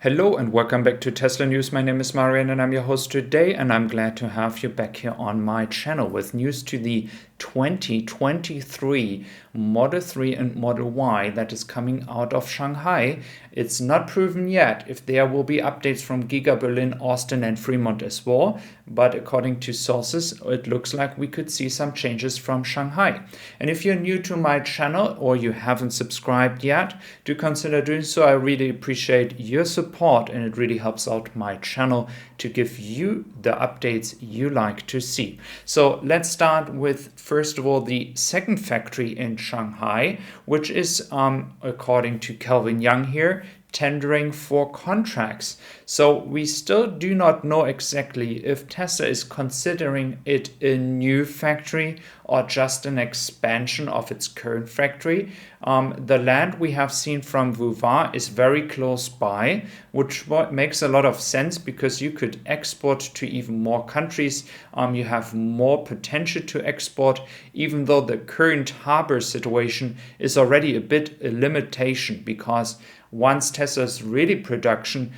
Hello and welcome back to Tesla News. My name is Marian and I'm your host today, and I'm glad to have you back here on my channel with news to the 2023 Model 3 and Model Y that is coming out of Shanghai. It's not proven yet if there will be updates from Giga Berlin, Austin and Fremont as well, but according to sources, it looks like we could see some changes from Shanghai. And if you're new to my channel or you haven't subscribed yet, do consider doing so. I really appreciate your support and it really helps out my channel to give you the updates you like to see. So let's start with, first of all, the second factory in Shanghai, which is, according to Kelvin Young here, tendering for contracts. So we still do not know exactly if Tesla is considering it a new factory or just an expansion of its current factory. The land we have seen from Wuhan is very close by, which makes a lot of sense because you could export to even more countries. You have more potential to export, even though the current harbor situation is already a bit a limitation, because once Tesla's really production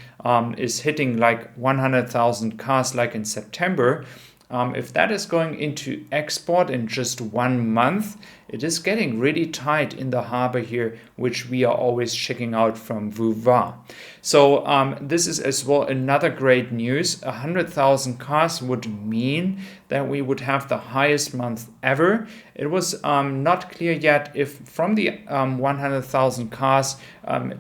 is hitting like 100,000 cars like in September, if that is going into export in just 1 month, it is getting really tight in the harbor here, which we are always checking out from Wuhan. So this is as well another great news. 100,000 cars would mean that we would have the highest month ever. It was not clear yet if from the 100,000 cars,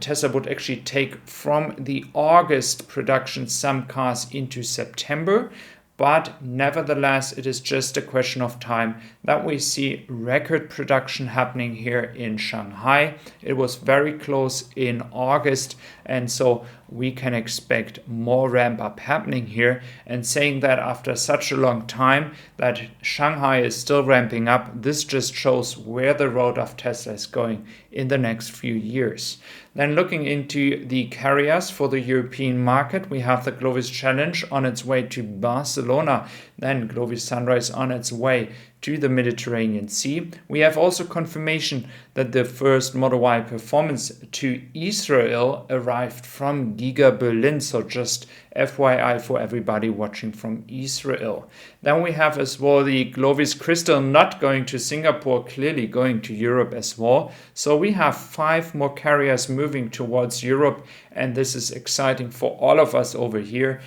Tesla would actually take from the August production some cars into September. But nevertheless, it is just a question of time that we see record production happening here in Shanghai. It was very close in August, and so we can expect more ramp up happening here. And saying that after such a long time that Shanghai is still ramping up, this just shows where the road of Tesla is going in the next few years. Then looking into the carriers for the European market, we have the Glovis Challenge on its way to Barcelona, then Glovis Sunrise on its way to the Mediterranean Sea. We have also confirmation that the first Model Y Performance to Israel arrived from Giga Berlin, so just FYI for everybody watching from Israel. Then we have as well the Glovis Crystal not going to Singapore, clearly going to Europe as well. So we have 5 more carriers moving towards Europe, and this is exciting for all of us over here,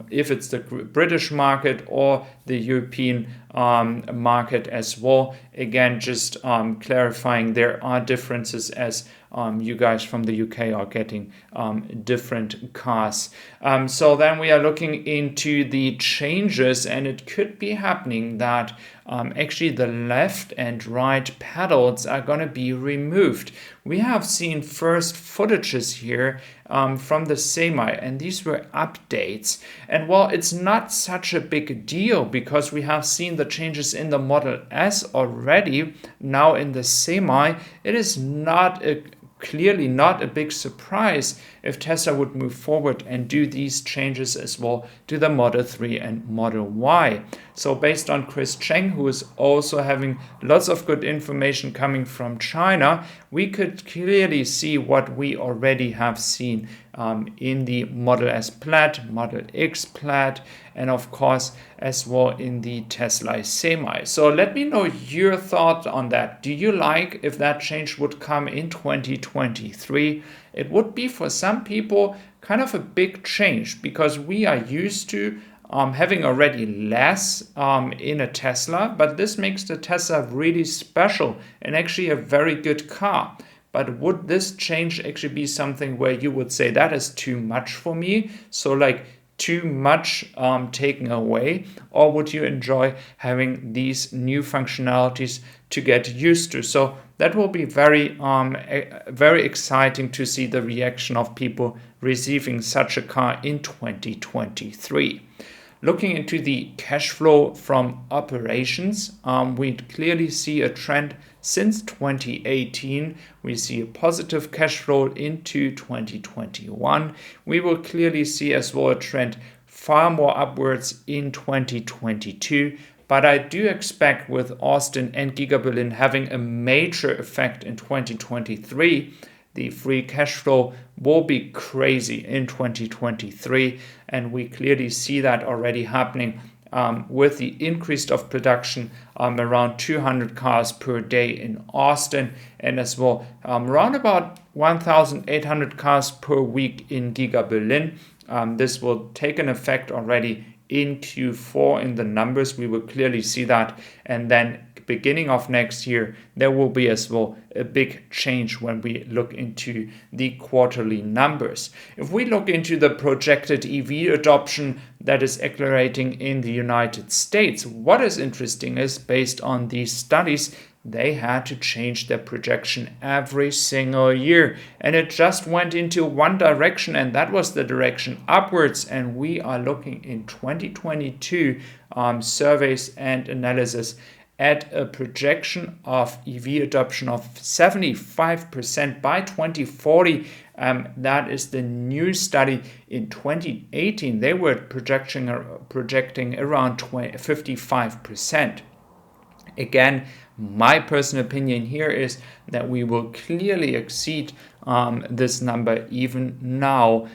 if it's the British market or the European market as well. Again, just clarifying there are differences as you guys from the UK are getting different cars. So then we are looking into the changes, and it could be happening that actually the left and right pedals are going to be removed. We have seen first footages here from the Semi, and these were updates. And while it's not such a big deal because we have seen the changes in the Model S already, now in the Semi, it is clearly not a big surprise if Tesla would move forward and do these changes as well to the Model 3 and Model Y. So based on Chris Cheng, who is also having lots of good information coming from China, we could clearly see what we already have seen in the Model S Plaid, Model X Plaid, and of course as well in the Tesla Semi. So let me know your thought on that. Do you like if that change would come in 2023? It would be for some people kind of a big change because we are used to having already less in a Tesla, but this makes the Tesla really special and actually a very good car. But would this change actually be something where you would say that is too much for me? So like too much taken away, or would you enjoy having these new functionalities to get used to? So that will be very exciting to see the reaction of people receiving such a car in 2023. Looking into the cash flow from operations, we clearly see a trend since 2018. We see a positive cash flow into 2021. We will clearly see as well a trend far more upwards in 2022. But I do expect with Austin and Giga Berlin having a major effect in 2023 the free cash flow will be crazy in 2023, and we clearly see that already happening with the increase of production around 200 cars per day in Austin, and as well around about 1,800 cars per week in Giga Berlin. This will take an effect already in Q4 in the numbers. We will clearly see that, and then beginning of next year there will be as well a big change when we look into the quarterly numbers. If we look into the projected EV adoption that is accelerating in the United States, what is interesting is, based on these studies, they had to change their projection every single year, and it just went into one direction, and that was the direction upwards. And we are looking in 2022 surveys and analysis at a projection of EV adoption of 75% by 2040. That is the new study. In 2018 they were projecting around 55%. Again, my personal opinion here is that we will clearly exceed this number even now,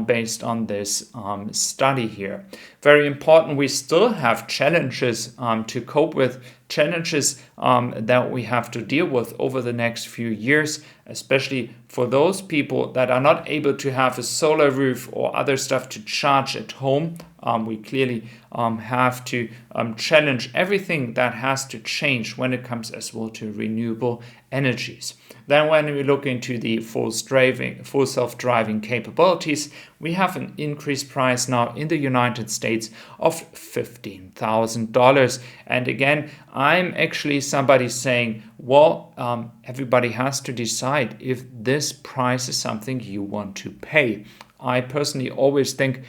based on this study here. Very important, we still have challenges to cope with, challenges that we have to deal with over the next few years, especially for those people that are not able to have a solar roof or other stuff to charge at home. We clearly have to challenge everything that has to change when it comes as well to renewable energies. Then when we look into the full self-driving capabilities, we have an increased price now in the United States of $15,000. And again, I'm actually somebody saying, well, everybody has to decide if this price is something you want to pay. I personally always think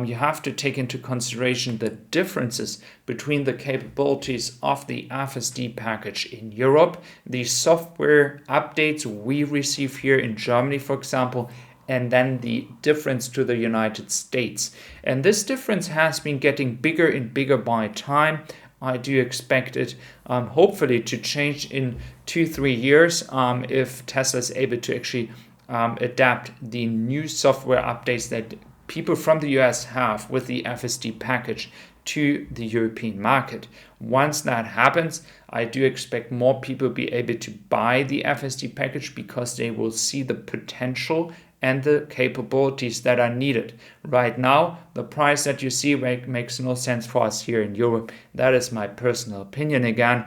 you have to take into consideration the differences between the capabilities of the FSD package in Europe, the software updates we receive here in Germany, for example, and then the difference to the United States. And this difference has been getting bigger and bigger by time. I do expect it hopefully to change in 2-3 years if Tesla is able to actually adapt the new software updates that people from the US have with the FSD package to the European market. Once that happens, I do expect more people be able to buy the FSD package because they will see the potential and the capabilities that are needed. Right now, the price that you see makes no sense for us here in Europe. That is my personal opinion, again,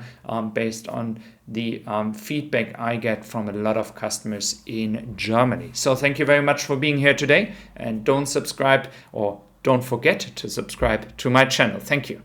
based on the feedback I get from a lot of customers in Germany. So thank you very much for being here today, and don't forget to subscribe to my channel. Thank you.